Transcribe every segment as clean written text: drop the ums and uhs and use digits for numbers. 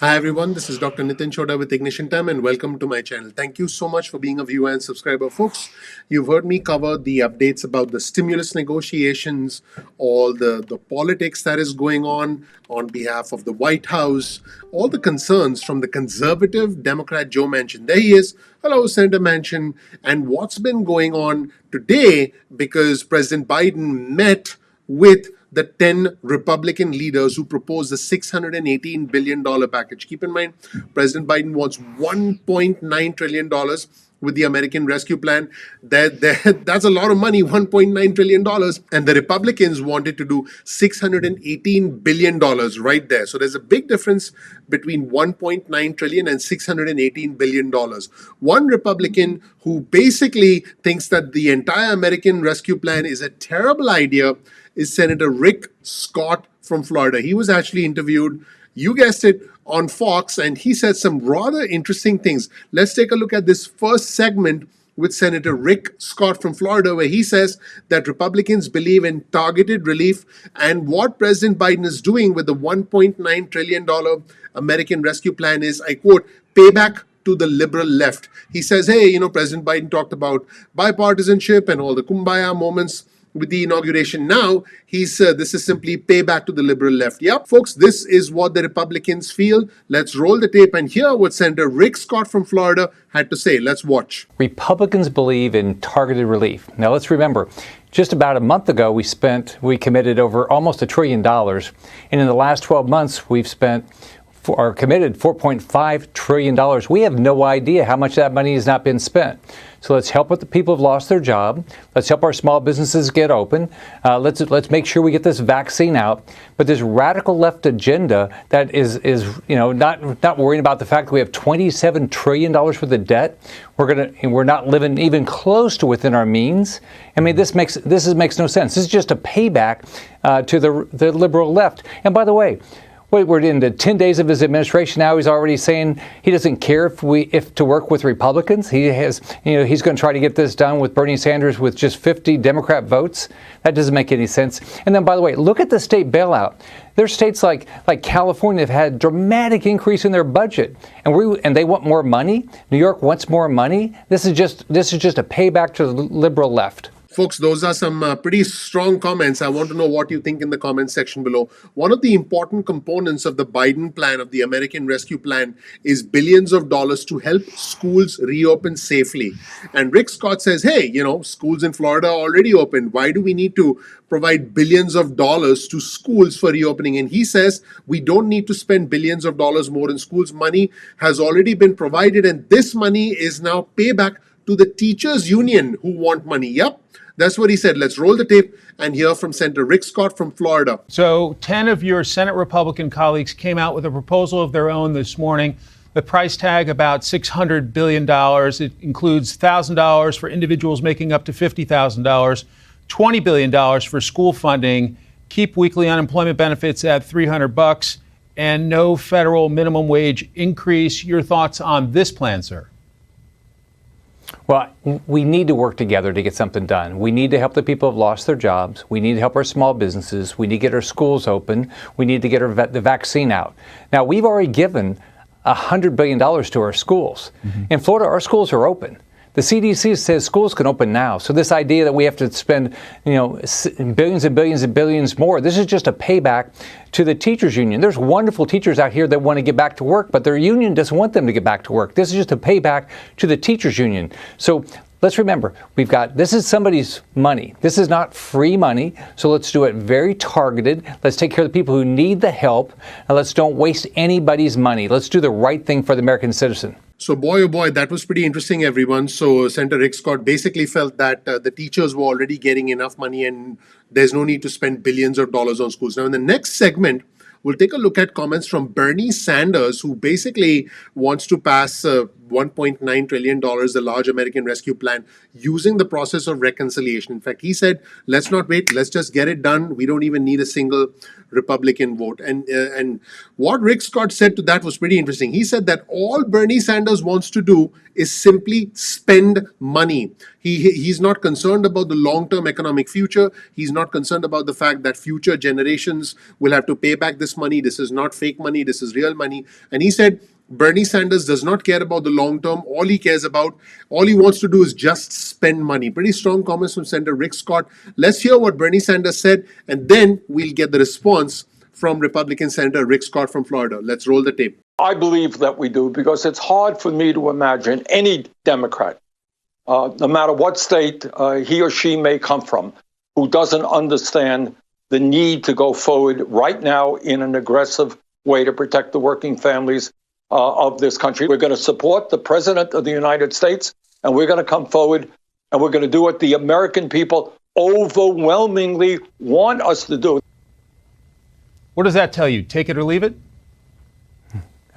Hi everyone, this is Dr. Nitin Chhoda with Ignition Time and welcome to my channel. Thank you so much for being a viewer and subscriber, folks. You've heard me cover the updates about the stimulus negotiations, all the politics that is going on behalf of the White House, all the concerns from the conservative Democrat Joe Manchin. There he is. Hello, Senator Manchin. And what's been going on today because President Biden met with the 10 Republican leaders who proposed the $618 billion package. Keep in mind, President Biden wants $1.9 trillion with the American Rescue Plan. That's a lot of money, $1.9 trillion. And the Republicans wanted to do $618 billion right there. So there's a big difference between $1.9 trillion and $618 billion. One Republican who basically thinks that the entire American Rescue Plan is a terrible idea is Senator Rick Scott from Florida. He was actually interviewed, you guessed it, on Fox, and he said some rather interesting things. Let's take a look at this first segment with Senator Rick Scott from Florida, where he says that Republicans believe in targeted relief and what President Biden is doing with the $1.9 trillion American Rescue Plan is, I quote, payback to the liberal left. He says, hey, President Biden talked about bipartisanship and all the kumbaya moments with the inauguration. Now, this is simply payback to the liberal left. Yep, folks, this is what the Republicans feel. Let's roll the tape and hear what Senator Rick Scott from Florida had to say. Let's watch. Republicans believe in targeted relief. Now, let's remember, just about a month ago, we committed over almost $1 trillion. And in the last 12 months, we've committed $4.5 trillion. We have no idea how much of that money has not been spent. So let's help what the people who've lost their job. Let's help our small businesses get open. Let's make sure we get this vaccine out. But this radical left agenda that is not worrying about the fact that we have $27 trillion worth of debt. We're not living even close to within our means. I mean, this makes no sense. This is just a payback to the liberal left. And by the way, we're into 10 days of his administration now. He's already saying he doesn't care if to work with Republicans. He's going to try to get this done with Bernie Sanders with just 50 Democrat votes. That doesn't make any sense. And then, by the way, look at the state bailout. There's states like California have had dramatic increase in their budget, and they want more money. New York wants more money. This is just a payback to the liberal left. Folks, those are some pretty strong comments. I want to know what you think in the comment section below. One of the important components of the Biden plan, of the American Rescue Plan, is billions of dollars to help schools reopen safely. And Rick Scott says, hey, schools in Florida are already open. Why do we need to provide billions of dollars to schools for reopening? And he says we don't need to spend billions of dollars more in schools. Money has already been provided, and this money is now payback to the teachers' union who want money. Yep. That's what he said. Let's roll the tape and hear from Senator Rick Scott from Florida. So 10 of your Senate Republican colleagues came out with a proposal of their own this morning. The price tag about $600 billion. It includes $1,000 for individuals making up to $50,000, $20 billion for school funding, keep weekly unemployment benefits at $300, and no federal minimum wage increase. Your thoughts on this plan, sir? Well, we need to work together to get something done. We need to help the people who've lost their jobs. We need to help our small businesses. We need to get our schools open. We need to get the vaccine out. Now, we've already given $100 billion to our schools. In Florida, our schools are open. The CDC says schools can open now. So this idea that we have to spend, billions and billions and billions more, this is just a payback to the teachers union. There's wonderful teachers out here that want to get back to work, but their union doesn't want them to get back to work. This is just a payback to the teachers union. So let's remember, this is somebody's money. This is not free money. So let's do it very targeted. Let's take care of the people who need the help. And let's don't waste anybody's money. Let's do the right thing for the American citizen. So boy, oh boy, that was pretty interesting, everyone. So Senator Rick Scott basically felt that the teachers were already getting enough money and there's no need to spend billions of dollars on schools. Now, in the next segment, we'll take a look at comments from Bernie Sanders, who basically wants to pass $1.9 trillion, the large American Rescue Plan, using the process of reconciliation. In fact, he said, let's not wait, let's just get it done. We don't even need a single Republican vote. And what Rick Scott said to that was pretty interesting. He said that all Bernie Sanders wants to do is simply spend money. He's not concerned about the long-term economic future. He's not concerned about the fact that future generations will have to pay back this honest money. This is not fake money. This is real money. And he said Bernie Sanders does not care about the long term. All he wants to do is just spend money. Pretty strong comments from Senator Rick Scott. Let's hear what Bernie Sanders said, and then we'll get the response from Republican Senator Rick Scott from Florida. Let's roll the tape. I believe that we do, because it's hard for me to imagine any Democrat, no matter what state he or she may come from, who doesn't understand the need to go forward right now in an aggressive way to protect the working families of this country. We're going to support the President of the United States, and we're going to come forward, and we're going to do what the American people overwhelmingly want us to do. What does that tell you? Take it or leave it?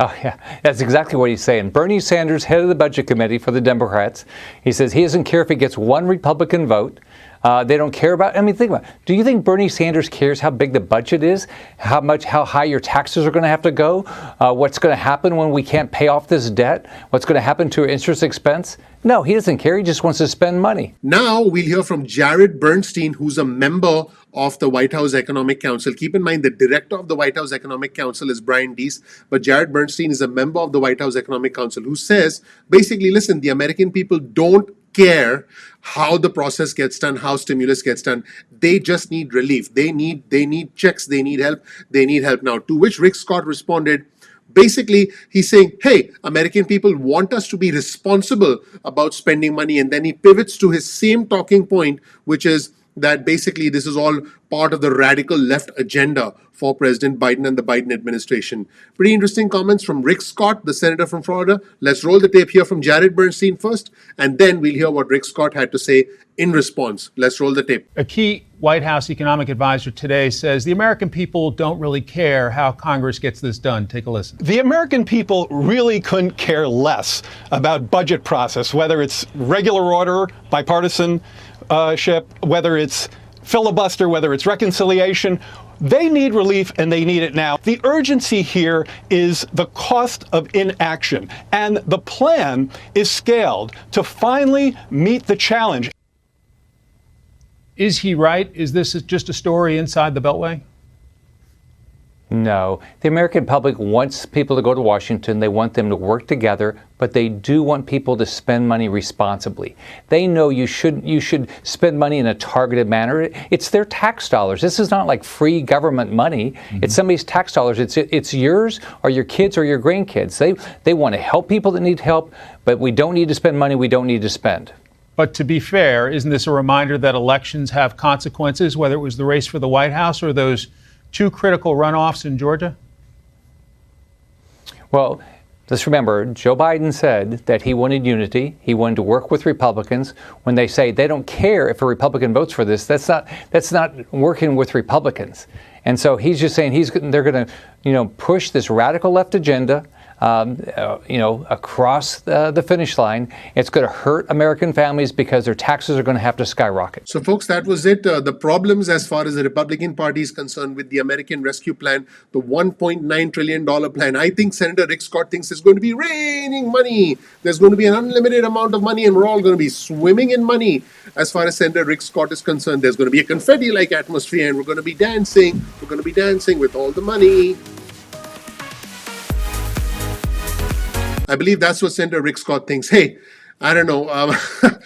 Oh, yeah, that's exactly what he's saying. Bernie Sanders, head of the Budget Committee for the Democrats, he says he doesn't care if he gets one Republican vote. They don't care about, I mean, think about it. Do you think Bernie Sanders cares how big the budget is, how high your taxes are going to have to go, what's going to happen when we can't pay off this debt, what's going to happen to our interest expense? No, he doesn't care. He just wants to spend money. Now we'll hear from Jared Bernstein, who's a member of the White House Economic Council. Keep in mind, the director of the White House Economic Council is Brian Deese, but Jared Bernstein is a member of the White House Economic Council who says, basically, listen, the American people don't care how the process gets done, how stimulus gets done. They just need relief. They need checks. They need help. They need help now. To which Rick Scott responded, basically, he's saying, hey, American people want us to be responsible about spending money. And then he pivots to his same talking point, which is that basically this is all part of the radical left agenda for President Biden and the Biden administration. Pretty interesting comments from Rick Scott, the senator from Florida. Let's roll the tape here from Jared Bernstein first, and then we'll hear what Rick Scott had to say in response. Let's roll the tape. A key White House economic advisor today says the American people don't really care how Congress gets this done. Take a listen. The American people really couldn't care less about budget process, whether it's regular order, bipartisanship, whether it's filibuster, whether it's reconciliation. They need relief, and they need it now. The urgency here is the cost of inaction, and the plan is scaled to finally meet the challenge. Is he right? Is this just a story inside the Beltway? No. The American public wants people to go to Washington. They want them to work together, but they do want people to spend money responsibly. They know you should spend money in a targeted manner. It's their tax dollars. This is not like free government money. Mm-hmm. It's somebody's tax dollars. It's yours or your kids or your grandkids. They want to help people that need help, but we don't need to spend money we don't need to spend. But to be fair, isn't this a reminder that elections have consequences, whether it was the race for the White House or those two critical runoffs in Georgia? Well, let's remember, Joe Biden said that he wanted unity. He wanted to work with Republicans. When they say they don't care if a Republican votes for this, that's not working with Republicans. And so he's just saying they're going to, push this radical left agenda, across the finish line. It's going to hurt American families because their taxes are going to have to skyrocket. So, folks, that was it. The problems as far as the Republican Party is concerned with the American Rescue Plan, the $1.9 trillion plan. I think Senator Rick Scott thinks it's going to be raining money. There's going to be an unlimited amount of money, and we're all going to be swimming in money. As far as Senator Rick Scott is concerned, there's going to be a confetti-like atmosphere, and we're going to be dancing. We're going to be dancing with all the money. I believe that's what Senator Rick Scott thinks. Hey, I don't know.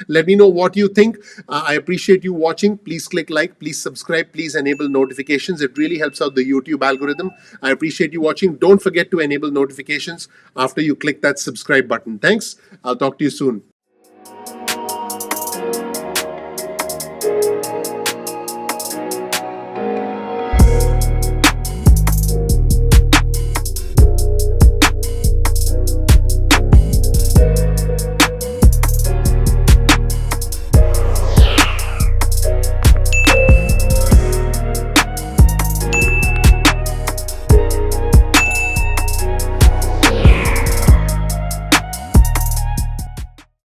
Let me know what you think. I appreciate you watching. Please click like, please subscribe, please enable notifications. It really helps out the YouTube algorithm. I appreciate you watching. Don't forget to enable notifications after you click that subscribe button. Thanks. I'll talk to you soon.